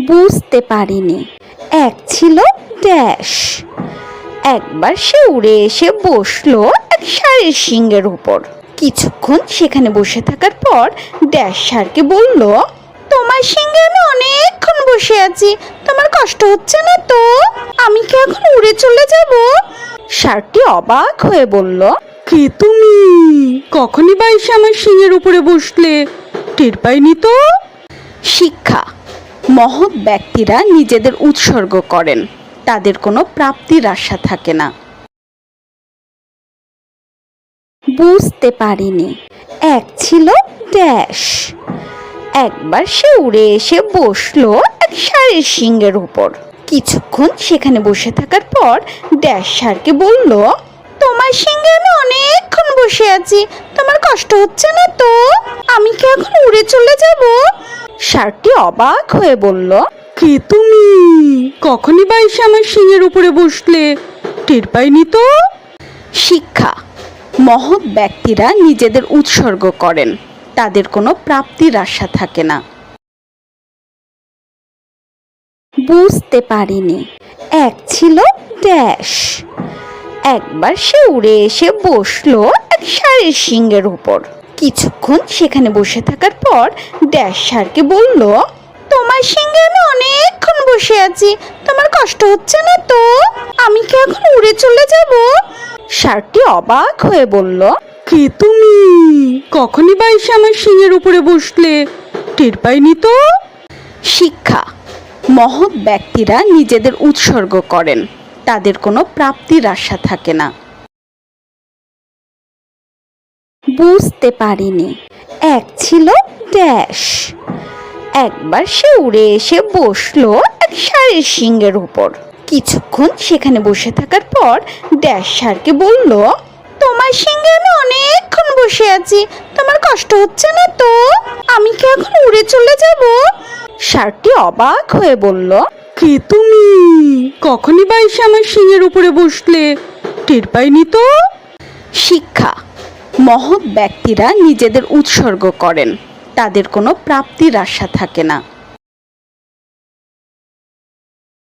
বুঝতে পারিনি এক ছিল ড্যাশ। একবার সে উড়ে এসে বসলো এক ষাঁড়ের শিংয়ের উপর। কিছুক্ষণ সেখানে বসে থাকার পর ড্যাশ ষাঁড়কে বলল, তোমার শিংয়ে আমি অনেকক্ষণ বসে আছি, তোমার কষ্ট হচ্ছে না তো? আমি কি এখন উড়ে চলে যাব? ষাঁড়টি অবাক হয়ে বলল, কে তুমি? কখনই বা এসে আমার শিংয়ের উপরে বসলে? টের পাইনি তো। শিক্ষা: মহৎ ব্যক্তিরা নিজেদের উৎসর্গ করেন, তাদের কোনো প্রাপ্তির আশা থাকে না। বুঝতে পারিনি এক ছিল ড্যাশ। একবার সে উড়ে এসে বসলো এক ষাঁড়ের শিংয়ের উপর। কিছুক্ষণ সেখানে বসে থাকার পর ড্যাশ ষাঁড়কে বলল, তোমার শিংয়ে আমি অনেকক্ষণ বসে আছি, তোমার কষ্ট হচ্ছে না তো? আমি কি এখন উড়ে চলে যাব? ষাঁড়টি অবাক হয়ে বলল, কে তুমি? কখনই বা এসে আমার শিংয়ের উপরে বসলে? টের পাইনি তো। শিক্ষা: মহৎ ব্যক্তিরা নিজেদের উৎসর্গ করেন, তাদের কোনো প্রাপ্তির আশা থাকে না। বুঝতে পারিনি এক ছিল ড্যাশ। একবার সে উড়ে এসে বসলো এক ষাঁড়ের শিংয়ের উপর। কিছুক্ষণ সেখানে বসে থাকার পর ড্যাশ ষাঁড়কে বলল, তোমার শিংয়ে আমি অনেকক্ষণ বসে আছি, তোমার কষ্ট হচ্ছে না তো? আমি কি এখন উড়ে চলে যাব? ষাঁড়টি অবাক হয়ে বলল, কে তুমি? কখনই বা এসে আমার শিংয়ের উপরে বসলে? টের পাইনি তো। শিক্ষা: মহৎ ব্যক্তিরা নিজেদের উৎসর্গ করেন, তাদের কোনো প্রাপ্তির আশা থাকে না। বুঝতে পারিনি এক ছিল ড্যাশ। একবার সে উড়ে এসে বসলো এক ষাঁড়ের শিংয়ের উপর। কিছুক্ষণ সেখানে বসে থাকার পর ড্যাশ ষাঁড়কে বলল, তোমার শিংয়ে আমি অনেকক্ষণ বসে আছি, তোমার কষ্ট হচ্ছে না তো? আমি কি এখন উড়ে চলে যাব? ষাঁড়টি অবাক হয়ে বলল, কে তুমি? কখনই বা এসে আমার শিংয়ের উপরে বসলে? টের পাইনি তো। শিক্ষা: মহৎ ব্যক্তিরা নিজেদের উৎসর্গ করেন, তাদের কোনো প্রাপ্তির আশা থাকে না।